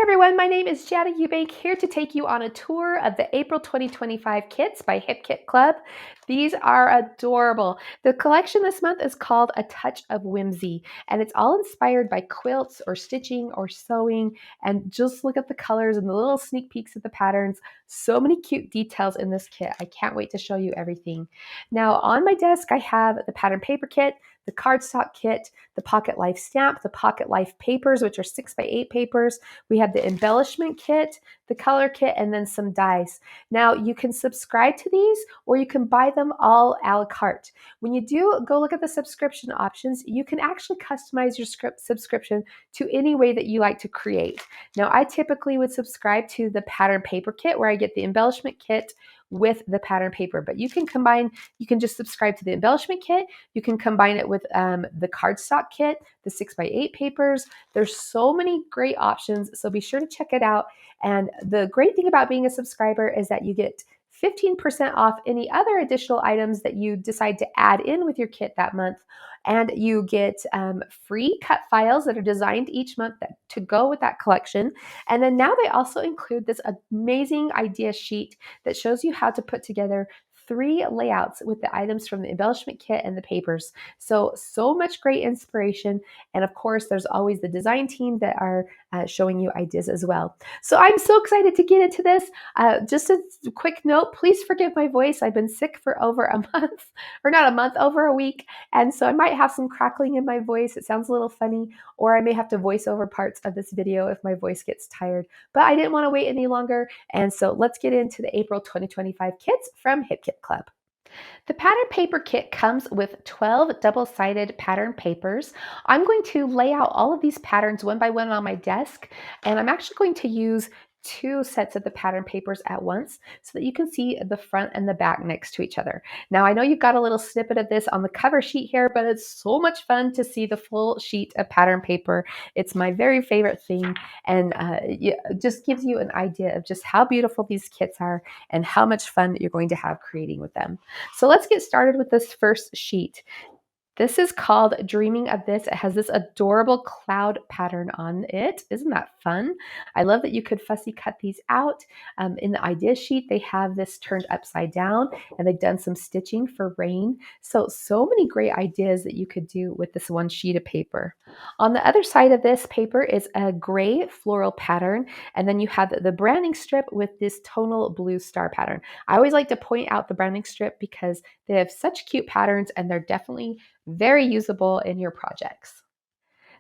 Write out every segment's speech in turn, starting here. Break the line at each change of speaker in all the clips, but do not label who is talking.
Hi everyone, my name is Jana Eubank, here to take you on a tour of the April 2025 kits by Hip Kit Club. These are adorable. The collection this month is called A Touch of Whimsy, and it's all inspired by quilts or stitching or sewing. And just look at the colors and the little sneak peeks at the patterns. So many cute details in this kit. I can't wait to show you everything. Now on my desk, I have the pattern paper kit, the cardstock kit, the Pocket Life stamp, the Pocket Life papers, which are 6x8 papers. We have the embellishment kit, the color kit, and then some dies. Now you can subscribe to these or you can buy them all a la carte. When you do go look at the subscription options, you can actually customize your subscription to any way that you like to create. Now I typically would subscribe to the pattern paper kit where I get the embellishment kit with the pattern paper, but you can just subscribe to the embellishment kit. You can combine it with the cardstock kit, the 6x8 papers. There's so many great options, so be sure to check it out. And the great thing about being a subscriber is that you get 15% off any other additional items that you decide to add in with your kit that month. And you get free cut files that are designed each month to go with that collection. And then now they also include this amazing idea sheet that shows you how to put together 3 layouts with the items from the embellishment kit and the papers. So much great inspiration. And of course, there's always the design team that are showing you ideas as well. So I'm so excited to get into this. Just a quick note, please forgive my voice. I've been sick for over a month, or not a month, over a week. And so I might have some crackling in my voice. It sounds a little funny, or I may have to voice over parts of this video if my voice gets tired. But I didn't want to wait any longer. And so let's get into the April 2025 kits from Hip Kit Club. The pattern paper kit comes with 12 double-sided pattern papers. I'm going to lay out all of these patterns one by one on my desk, and I'm actually going to use 2 sets of the pattern papers at once so that you can see the front and the back next to each other. Now, I know you've got a little snippet of this on the cover sheet here, but it's so much fun to see the full sheet of pattern paper. It's my very favorite thing, and it just gives you an idea of just how beautiful these kits are and how much fun you're going to have creating with them. So let's get started with this first sheet. This is called Dreaming of This. It has this adorable cloud pattern on it. Isn't that fun? I love that you could fussy cut these out. In the idea sheet, they have this turned upside down and they've done some stitching for rain. So many great ideas that you could do with this one sheet of paper. On the other side of this paper is a gray floral pattern, and then you have the branding strip with this tonal blue star pattern. I always like to point out the branding strip because they have such cute patterns and they're definitely very usable in your projects.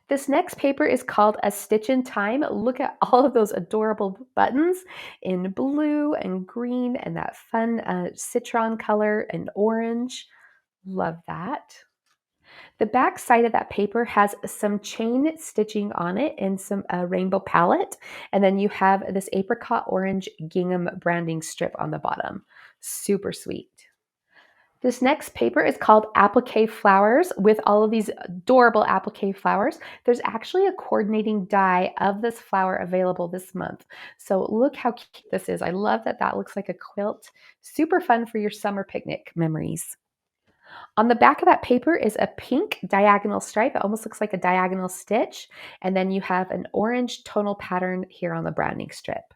This next paper is called A Stitch in Time. Look at all of those adorable buttons in blue and green and that fun citron color and orange. Love that. The back side of that paper has some chain stitching on it and some rainbow palette. And then you have this apricot orange gingham branding strip on the bottom. Super sweet. This next paper is called Applique Flowers with all of these adorable applique flowers. There's actually a coordinating die of this flower available this month. So look how cute this is. I love that that looks like a quilt. Super fun for your summer picnic memories. On the back of that paper is a pink diagonal stripe. It almost looks like a diagonal stitch. And then you have an orange tonal pattern here on the branding strip.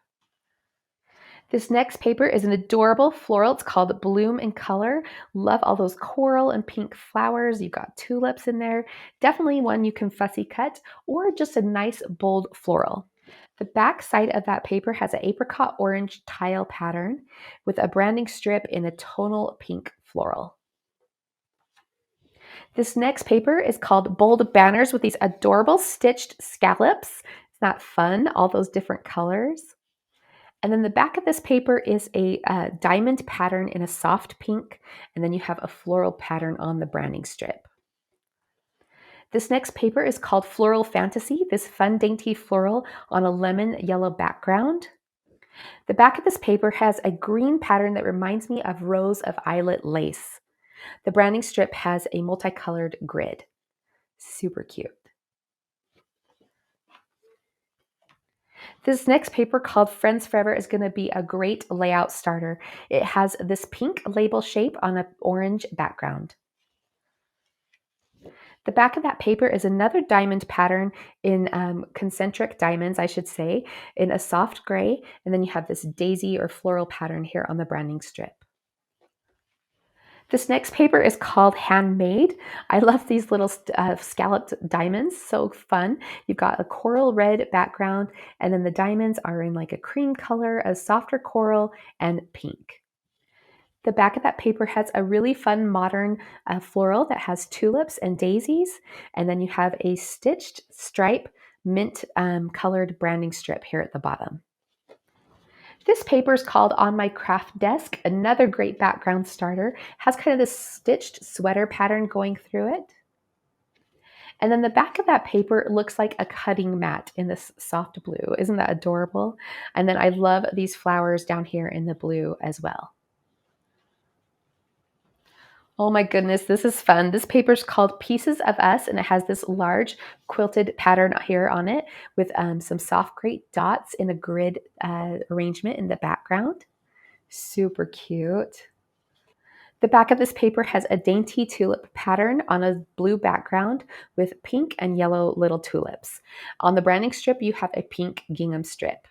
This next paper is an adorable floral. It's called Bloom in Color. Love all those coral and pink flowers. You've got tulips in there. Definitely one you can fussy cut, or just a nice bold floral. The back side of that paper has an apricot orange tile pattern with a branding strip in a tonal pink floral. This next paper is called Bold Banners with these adorable stitched scallops. It's not fun, all those different colors. And then the back of this paper is a diamond pattern in a soft pink, and then you have a floral pattern on the branding strip. This next paper is called Floral Fantasy, this fun dainty floral on a lemon yellow background. The back of this paper has a green pattern that reminds me of rows of eyelet lace. The branding strip has a multicolored grid. Super cute. This next paper called Friends Forever is going to be a great layout starter. It has this pink label shape on an orange background. The back of that paper is another diamond pattern in concentric diamonds, I should say, in a soft gray. And then you have this daisy or floral pattern here on the branding strip. This next paper is called Handmade. I love these little scalloped diamonds, so fun. You've got a coral red background, and then the diamonds are in like a cream color, a softer coral, and pink. The back of that paper has a really fun modern floral that has tulips and daisies, and then you have a stitched stripe mint colored branding strip here at the bottom. This paper is called On My Craft Desk, another great background starter. Has kind of this stitched sweater pattern going through it. And then the back of that paper looks like a cutting mat in this soft blue. Isn't that adorable? And then I love these flowers down here in the blue as well. Oh my goodness, this is fun. This paper is called Pieces of Us, and it has this large quilted pattern here on it with some soft gray dots in a grid arrangement in the background. Super cute. The back of this paper has a dainty tulip pattern on a blue background with pink and yellow little tulips. On the branding strip, you have a pink gingham strip.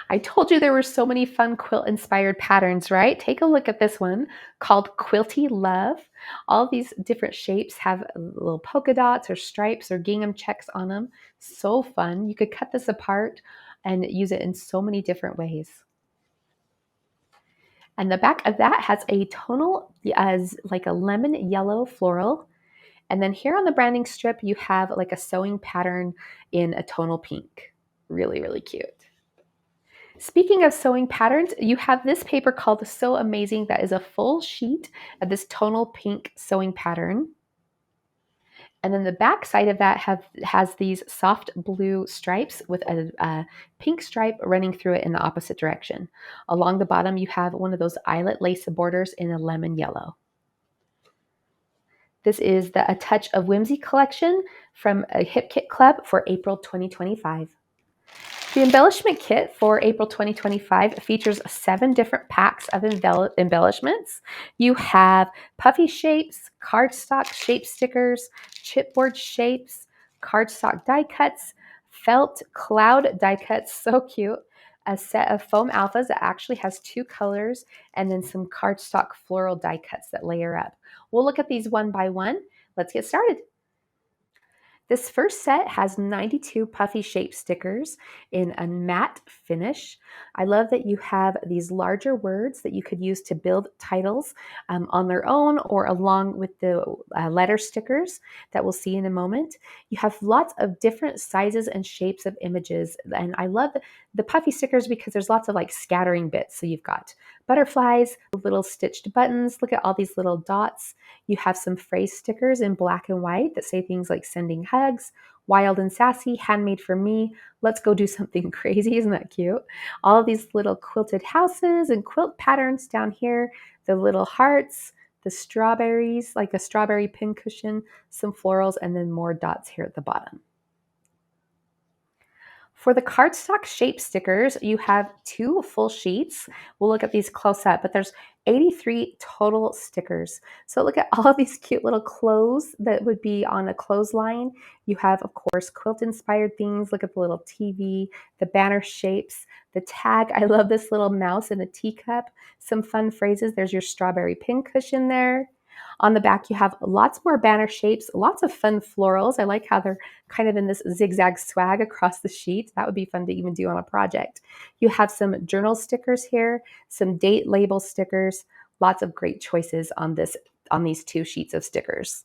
I told you there were so many fun quilt-inspired patterns, right? Take a look at this one called Quilty Love. All these different shapes have little polka dots or stripes or gingham checks on them. So fun. You could cut this apart and use it in so many different ways. And the back of that has a tonal as like a lemon yellow floral. And then here on the branding strip, you have like a sewing pattern in a tonal pink. Really, really cute. Speaking of sewing patterns, you have this paper called So Amazing that is a full sheet of this tonal pink sewing pattern. And then the back side of that has these soft blue stripes with a pink stripe running through it in the opposite direction. Along the bottom, you have one of those eyelet lace borders in a lemon yellow. This is the A Touch of Whimsy collection from a Hip Kit Club for April 2025. The embellishment kit for April 2025 features 7 different packs of embellishments. You have puffy shapes, cardstock shape stickers, chipboard shapes, cardstock die cuts, felt cloud die cuts, so cute, a set of foam alphas that actually has 2 colors, and then some cardstock floral die cuts that layer up. We'll look at these one by one. Let's get started. This first set has 92 puffy shape stickers in a matte finish. I love that you have these larger words that you could use to build titles on their own or along with the letter stickers that we'll see in a moment. You have lots of different sizes and shapes of images, and I love the puffy stickers because there's lots of like scattering bits. So you've got butterflies, little stitched buttons. Look at all these little dots. You have some phrase stickers in black and white that say things like sending hugs, wild and sassy, handmade for me, let's go do something crazy. Isn't that cute? All of these little quilted houses and quilt patterns down here, the little hearts, the strawberries, like a strawberry pincushion, some florals, and then more dots here at the bottom. For the cardstock shape stickers, you have 2 full sheets. We'll look at these close up, but there's 83 total stickers. So look at all of these cute little clothes that would be on a clothesline. You have, of course, quilt-inspired things. Look at the little TV, the banner shapes, the tag. I love this little mouse in a teacup. Some fun phrases. There's your strawberry pincushion there. On the back, you have lots more banner shapes, lots of fun florals. I like how they're kind of in this zigzag swag across the sheet. That would be fun to even do on a project. You have some journal stickers here, some date label stickers, lots of great choices on these 2 sheets of stickers.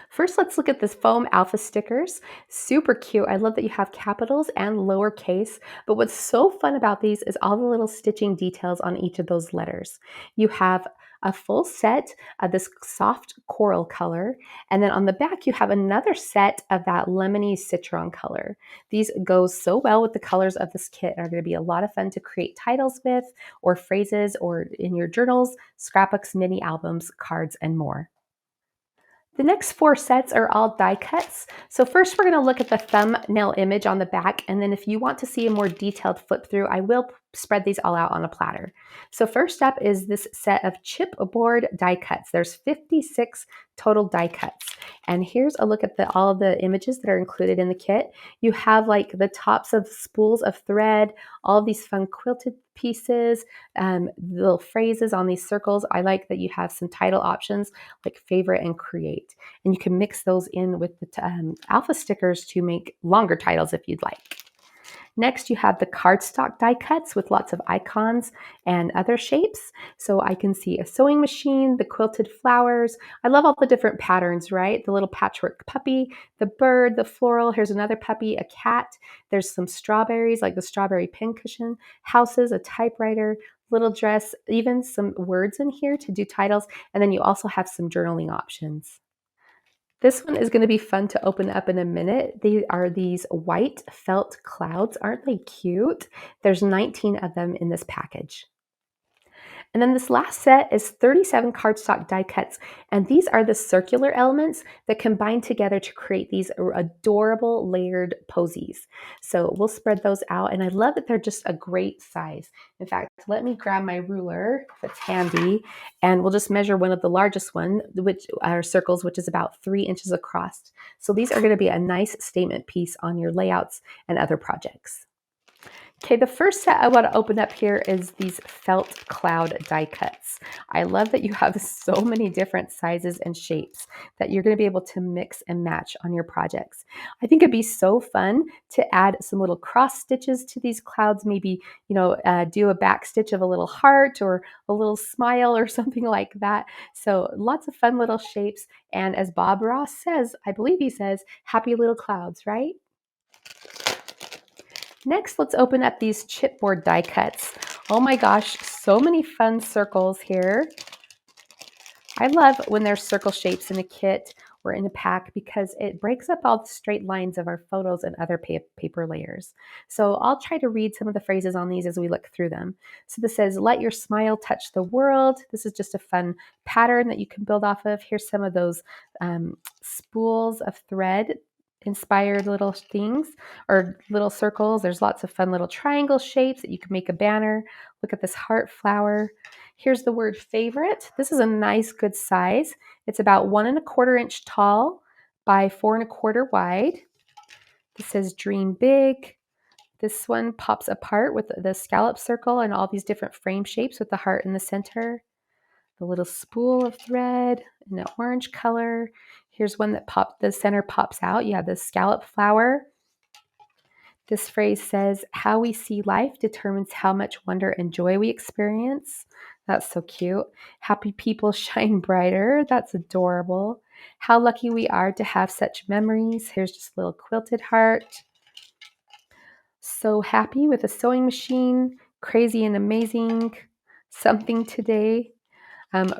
First, let's look at this foam alpha stickers. Super cute. I love that you have capitals and lowercase, but what's so fun about these is all the little stitching details on each of those letters. You have a full set of this soft coral color, and then on the back you have another set of that lemony citron color. These go so well with the colors of this kit and are going to be a lot of fun to create titles with, or phrases, or in your journals, scrapbooks, mini albums, cards, and more. The next 4 sets are all die cuts. So first we're going to look at the thumbnail image on the back, and then if you want to see a more detailed flip through, I will spread these all out on a platter. So first up is this set of chipboard die cuts. There's 56 total die cuts. And here's a look at all of the images that are included in the kit. You have like the tops of spools of thread, all of these fun quilted pieces, little phrases on these circles. I like that you have some title options like favorite and create. And you can mix those in with the alpha stickers to make longer titles if you'd like. Next, you have the cardstock die cuts with lots of icons and other shapes. So I can see a sewing machine, the quilted flowers. I love all the different patterns, right? The little patchwork puppy, the bird, the floral. Here's another puppy, a cat. There's some strawberries, like the strawberry pincushion, houses, a typewriter, little dress, even some words in here to do titles. And then you also have some journaling options. This one is going to be fun to open up in a minute. They are these white felt clouds. Aren't they cute? There's 19 of them in this package. And then this last set is 37 cardstock die cuts, and these are the circular elements that combine together to create these adorable layered posies. So we'll spread those out, and I love that they're just a great size. In fact, let me grab my ruler if it's handy, and we'll just measure one of the largest one, which are circles, which is about 3 inches across. So these are going to be a nice statement piece on your layouts and other projects. Okay, the first set I want to open up here is these felt cloud die cuts. I love that you have so many different sizes and shapes that you're going to be able to mix and match on your projects. I think it'd be so fun to add some little cross stitches to these clouds, maybe, do a back stitch of a little heart or a little smile or something like that. So lots of fun little shapes. And as Bob Ross says, I believe he says, happy little clouds, right? Next, let's open up these chipboard die cuts. Oh my gosh, so many fun circles here. I love when there's circle shapes in a kit or in a pack because it breaks up all the straight lines of our photos and other paper layers. So I'll try to read some of the phrases on these as we look through them. So this says, let your smile touch the world. This is just a fun pattern that you can build off of. Here's some of those spools of thread inspired little things or little circles. There's lots of fun little triangle shapes that you can make a banner. Look at this heart flower. Here's the word favorite. This is a nice good size. It's about 1 1/4 inch tall by 4 1/4 wide. This says dream big. This one pops apart with the scallop circle and all these different frame shapes with the heart in the center. The little spool of thread in an orange color. Here's one that the center pops out. You have the scallop flower. This phrase says, how we see life determines how much wonder and joy we experience. That's so cute. Happy people shine brighter. That's adorable. How lucky we are to have such memories. Here's just a little quilted heart. So happy with a sewing machine. Crazy and amazing. Something today.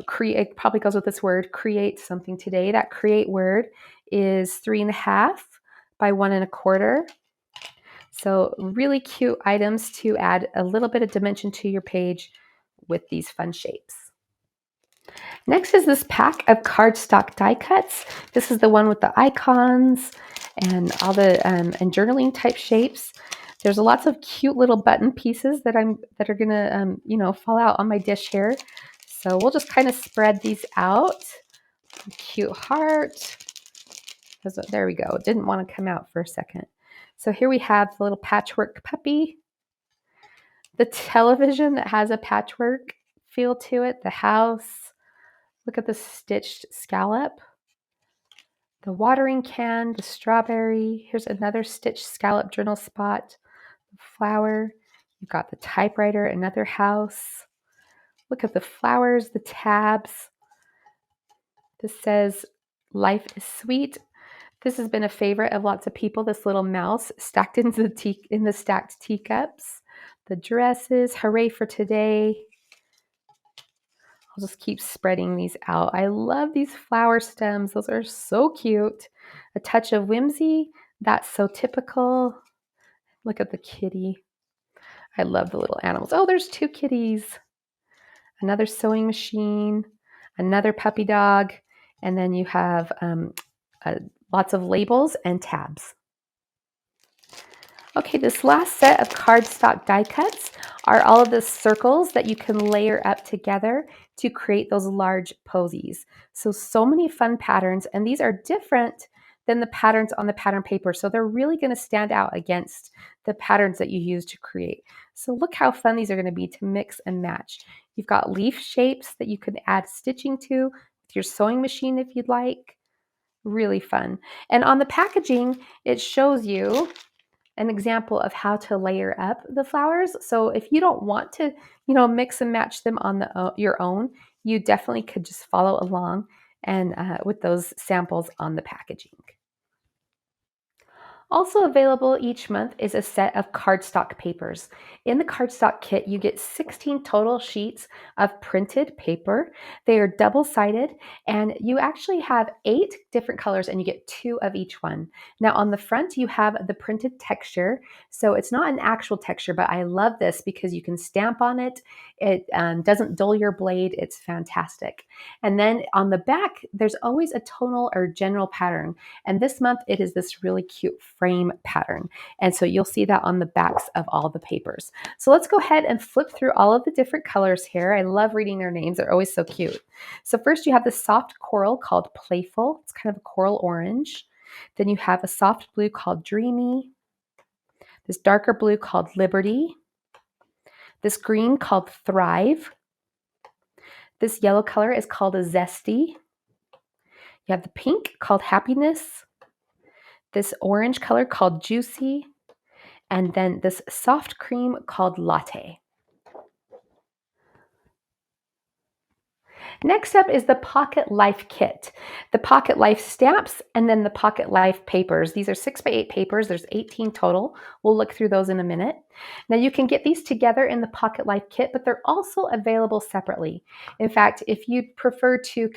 Create probably goes with this word, create something today. That create word is 3 1/2 by 1 1/4. So really cute items to add a little bit of dimension to your page with these fun shapes. Next is this pack of cardstock die cuts. This is the one with the icons and all the and journaling type shapes. There's lots of cute little button pieces that are gonna fall out on my dish here. So we'll just kind of spread these out. Cute heart. There we go. Didn't want to come out for a second. So here we have the little patchwork puppy. The television that has a patchwork feel to it. The house. Look at the stitched scallop. The watering can. The strawberry. Here's another stitched scallop journal spot. The flower. You've got the typewriter. Another house. Look at the flowers. The tabs. This says, life is sweet. This has been a favorite of lots of people, this little mouse stacked in the stacked teacups. The dresses, hooray for today. I'll just keep spreading these out. I love these flower stems. Those are so cute. A touch of whimsy. That's so typical. Look at the kitty. I love the little animals. Oh, there's 2 kitties. Another sewing machine. Another puppy dog. And then you have uh, lots of labels and tabs. Okay, this last set of cardstock die cuts are all of the circles that you can layer up together to create those large posies. So many fun patterns, and these are different than the patterns on the pattern paper. So they're really going to stand out against the patterns that you use to create. So look how fun these are going to be to mix and match. You've got leaf shapes that you can add stitching to with your sewing machine if you'd like. Really fun. And on the packaging, it shows you an example of how to layer up the flowers. So if you don't want to, mix and match them on your own, you definitely could just follow along and with those samples on the packaging. Also available each month is a set of cardstock papers. In the cardstock kit, you get 16 total sheets of printed paper. They are double-sided, and you actually have 8 different colors, and you get 2 of each one. Now, on the front, you have the printed texture. So it's not an actual texture, but I love this because you can stamp on it. It doesn't dull your blade. It's fantastic. And then on the back, there's always a tonal or general pattern. And this month it is this really cute frame pattern. And so you'll see that on the backs of all the papers. So let's go ahead and flip through all of the different colors here. I love reading their names. They're always so cute. So first you have the soft coral called Playful. It's kind of a coral orange. Then you have a soft blue called Dreamy. This darker blue called Liberty. This green called Thrive. This yellow color is called a Zesty. You have the pink called Happiness, this orange color called Juicy, and then this soft cream called Latte. Next up is the Pocket Life Kit. The Pocket Life stamps and then the Pocket Life papers. These are 6x8 papers. There's 18 total. We'll look through those in a minute. Now you can get these together in the Pocket Life Kit, but they're also available separately. In fact, if you'd prefer to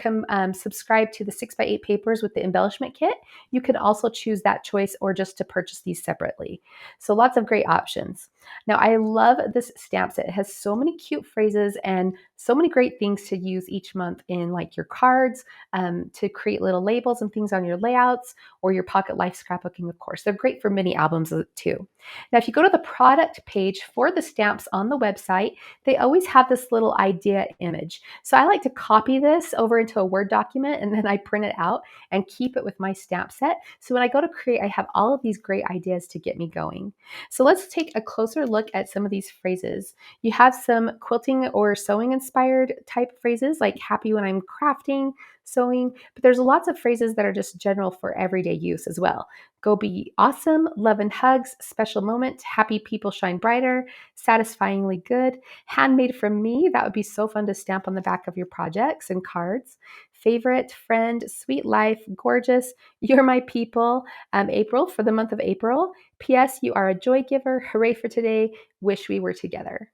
subscribe to the 6x8 papers with the embellishment kit, you can also choose that choice or just to purchase these separately. So lots of great options. Now I love this stamp set. It has so many cute phrases and so many great things to use each month in like your cards, to create little labels and things on your layouts, or your Pocket Life scrapbooking, of course. They're great for mini albums too. Now, if you go to the product page for the stamps on the website, they always have this little idea image. So I like to copy this over into a Word document and then I print it out and keep it with my stamp set. So when I go to create, I have all of these great ideas to get me going. So let's take a closer look at some of these phrases. You have some quilting or sewing inspired type phrases like happy when I'm crafting, sewing, but there's lots of phrases that are just general for everyday use as well. Go be awesome, love and hugs, special moment, happy people shine brighter, satisfyingly good, handmade from me. That would be so fun to stamp on the back of your projects and cards. Favorite, friend, sweet life, gorgeous, you're my people. April for the month of April. P.S. You are a joy giver. Hooray for today. Wish we were together.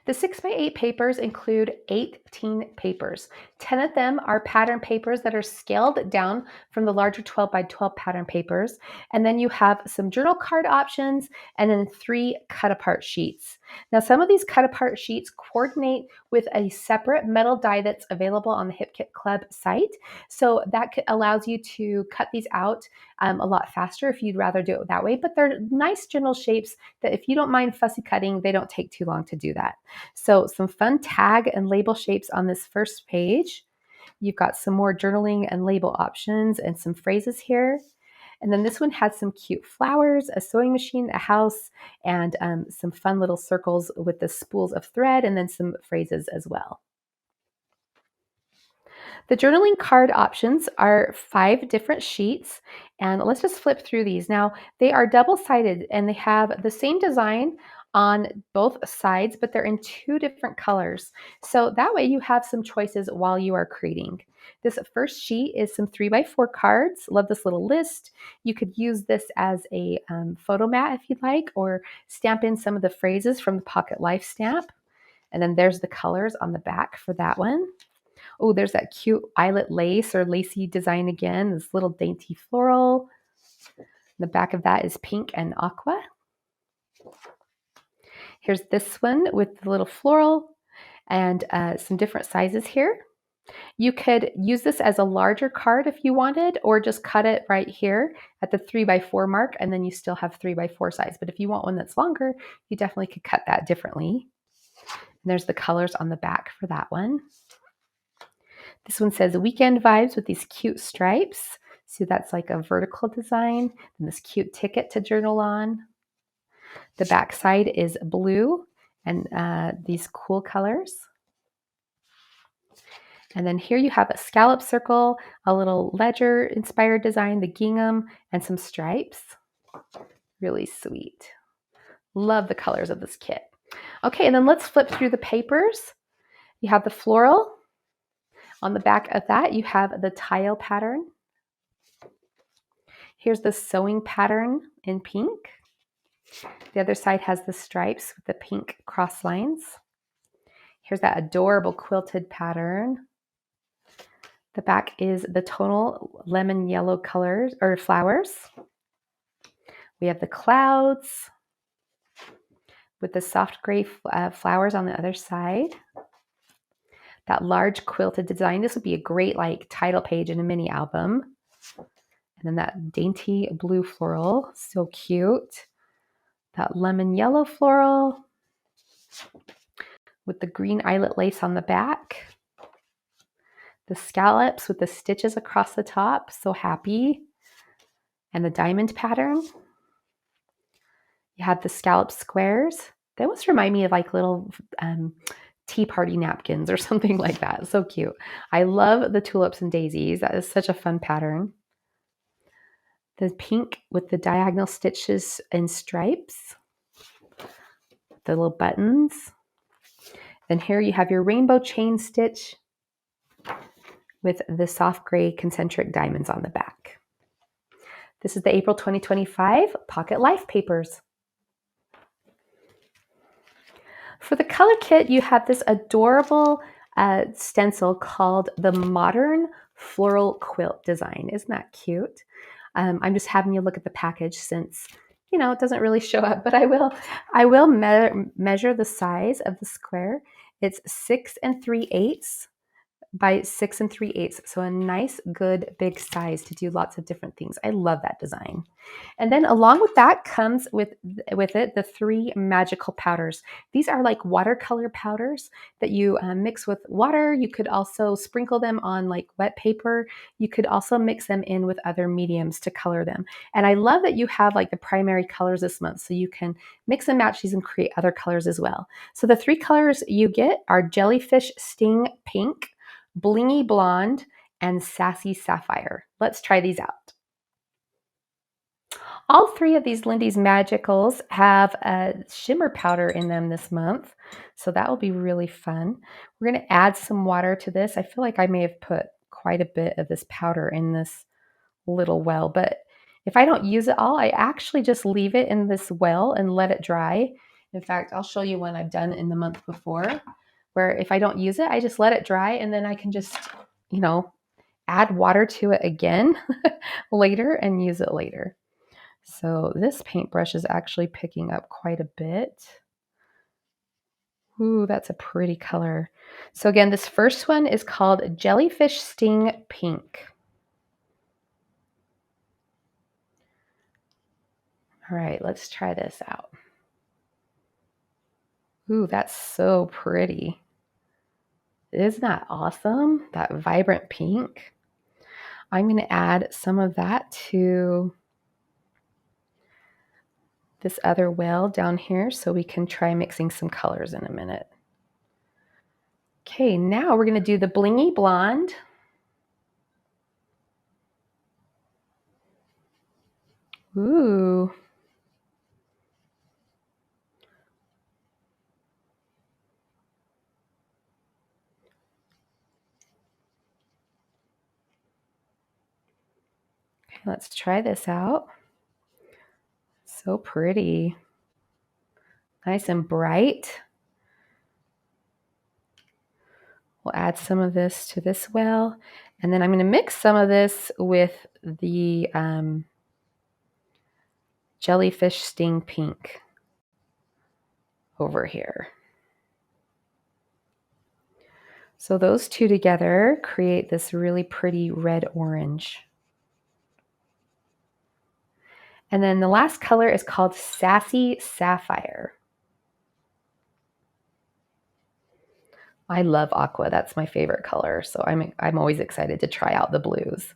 The 6x8 papers include 18 papers. 10 of them are pattern papers that are scaled down from the larger 12x12 pattern papers. And then you have some journal card options and then 3 cut-apart sheets. Now, some of these cut-apart sheets coordinate with a separate metal die that's available on the Hip Kit Club site. So that allows you to cut these out a lot faster if you'd rather do it that way. But they're nice general shapes that if you don't mind fussy cutting, they don't take too long to do that. So some fun tag and label shapes on this first page. You've got some more journaling and label options and some phrases here. And then this one has some cute flowers, a sewing machine, a house, and some fun little circles with the spools of thread and then some phrases as well. The journaling card options are 5 different sheets, and let's just flip through these. Now, they are double-sided and they have the same design on both sides, but they're in 2 different colors. So that way you have some choices while you are creating. This first sheet is some 3x4 cards. Love this little list. You could use this as a photo mat if you'd like, or stamp in some of the phrases from the Pocket Life stamp. And then there's the colors on the back for that one. Oh, there's that cute eyelet lace or lacy design again, this little dainty floral. The back of that is pink and aqua. Here's this one with the little floral and some different sizes here. You could use this as a larger card if you wanted, or just cut it right here at the 3x4 mark, and then you still have 3x4 size. But if you want one that's longer, you definitely could cut that differently. And there's the colors on the back for that one. This one says weekend vibes with these cute stripes. So that's like a vertical design, and this cute ticket to journal on. The back side is blue and these cool colors. And then here you have a scallop circle, a little ledger inspired design, the gingham, and some stripes. Really sweet. Love the colors of this kit. Okay, and then let's flip through the papers. You have the floral. On the back of that, you have the tile pattern. Here's the sewing pattern in pink. The other side has the stripes with the pink cross lines. Here's that adorable quilted pattern. The back is the tonal lemon yellow colors or flowers. We have the clouds with the soft gray flowers on the other side. That large quilted design. This would be a great like title page in a mini album. And then that dainty blue floral, so cute. That lemon yellow floral with the green eyelet lace on the back. The scallops with the stitches across the top, so happy. And the diamond pattern. You have the scallop squares. They almost remind me of like little tea party napkins or something like that. So cute. I love the tulips and daisies. That is such a fun pattern. The pink with the diagonal stitches and stripes. The little buttons. Then here you have your rainbow chain stitch with the soft gray concentric diamonds on the back. This is the April 2025 Pocket Life Papers. For the color kit, you have this adorable stencil called the Modern Floral Quilt Design. Isn't that cute? I'm just having you look at the package since, you know, it doesn't really show up, but I will measure the size of the square. It's 6 3/8 by 6 3/8. So a nice, good, big size to do lots of different things. I love that design. And then along with that comes with it the 3 magical powders. These are like watercolor powders that you mix with water. You could also sprinkle them on like wet paper. You could also mix them in with other mediums to color them. And I love that you have like the primary colors this month, so you can mix and match these and create other colors as well. So the 3 colors you get are Jellyfish Sting Pink, Blingy Blonde, and Sassy Sapphire. Let's try these out. All 3 of these Lindy's Magicals have a shimmer powder in them this month, so that will be really fun. We're going to add some water to this. I feel like I may have put quite a bit of this powder in this little well, but if I don't use it all, I actually just leave it in this well and let it dry. In fact, I'll show you one I've done in the month before, where if I don't use it, I just let it dry and then I can just, you know, add water to it again later and use it later. So this paintbrush is actually picking up quite a bit. Ooh, that's a pretty color. So again, this first one is called Jellyfish Sting Pink. All right, let's try this out. Ooh, that's so pretty. Isn't that awesome? That vibrant pink. I'm going to add some of that to this other well down here so we can try mixing some colors in a minute. Okay, now we're going to do the Blingy Blonde. Ooh. Okay, let's try this out. So pretty. Nice and bright. We'll add some of this to this well, and then I'm going to mix some of this with the Jellyfish Sting Pink over here. So those two together create this really pretty red orange. And then the last color is called Sassy Sapphire. I love aqua. That's my favorite color. So I'm always excited to try out the blues.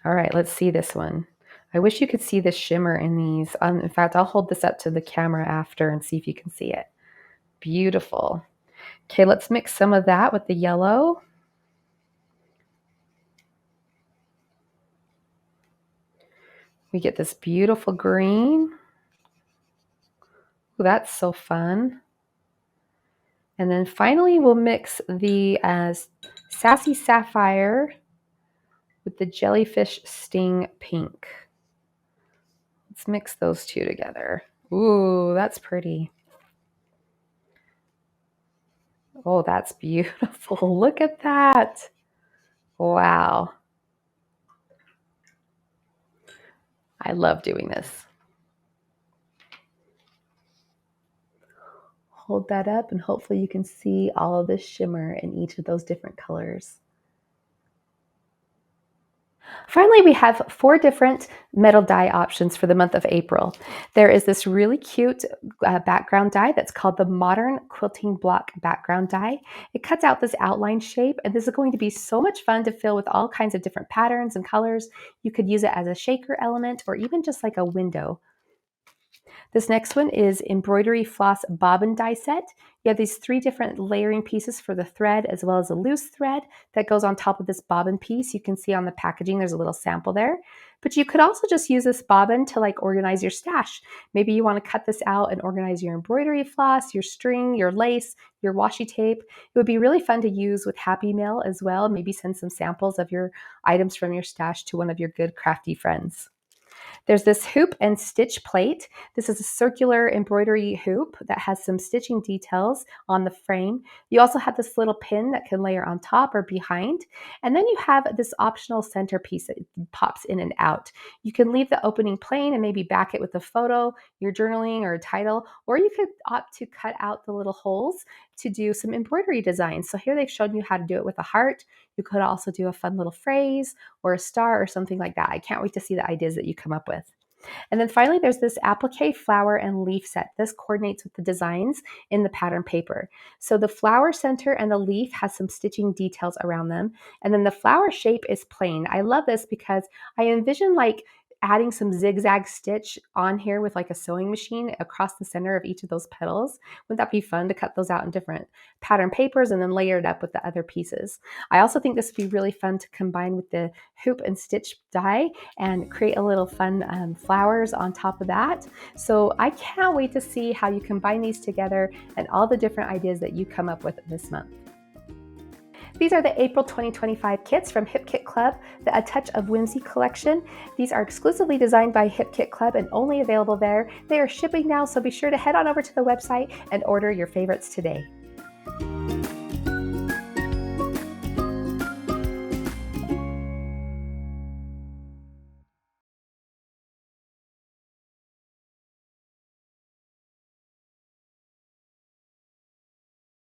All right, let's see this one. I wish you could see the shimmer in these. In fact, I'll hold this up to the camera after and see if you can see it. Beautiful. Okay, let's mix some of that with the yellow. We get this beautiful green. Ooh, that's so fun. And then finally, we'll mix the Sassy Sapphire with the Jellyfish Sting Pink. Let's mix those two together. Ooh, that's pretty. Oh, that's beautiful. Look at that. Wow. I love doing this. Hold that up and hopefully you can see all of this shimmer in each of those different colors. Finally, we have 4 different metal die options for the month of April. There is this really cute background die that's called the Modern Quilting Block Background Die. It cuts out this outline shape, and this is going to be so much fun to fill with all kinds of different patterns and colors. You could use it as a shaker element or even just like a window. This next one is Embroidery Floss Bobbin Die Set. You have these 3 different layering pieces for the thread as well as a loose thread that goes on top of this bobbin piece. You can see on the packaging there's a little sample there. But you could also just use this bobbin to like organize your stash. Maybe you want to cut this out and organize your embroidery floss, your string, your lace, your washi tape. It would be really fun to use with Happy Mail as well. Maybe send some samples of your items from your stash to one of your good crafty friends. There's this hoop and stitch plate. This is a circular embroidery hoop that has some stitching details on the frame. You also have this little pin that can layer on top or behind. And then you have this optional centerpiece that pops in and out. You can leave the opening plain and maybe back it with a photo, your journaling or a title, or you could opt to cut out the little holes to do some embroidery designs. So here they've shown you how to do it with a heart. You could also do a fun little phrase or a star or something like that. I can't wait to see the ideas that you come up with. And then finally, there's this applique flower and leaf set. This coordinates with the designs in the pattern paper. So the flower center and the leaf has some stitching details around them. And then the flower shape is plain. I love this because I envision like adding some zigzag stitch on here with like a sewing machine across the center of each of those petals. Wouldn't that be fun to cut those out in different pattern papers and then layer it up with the other pieces? I also think this would be really fun to combine with the hoop and stitch die and create a little fun flowers on top of that. So I can't wait to see how you combine these together and all the different ideas that you come up with this month. These are the April 2025 kits from Hip Kit Club, the A Touch of Whimsy collection. These are exclusively designed by Hip Kit Club and only available there. They are shipping now, so be sure to head on over to the website and order your favorites today.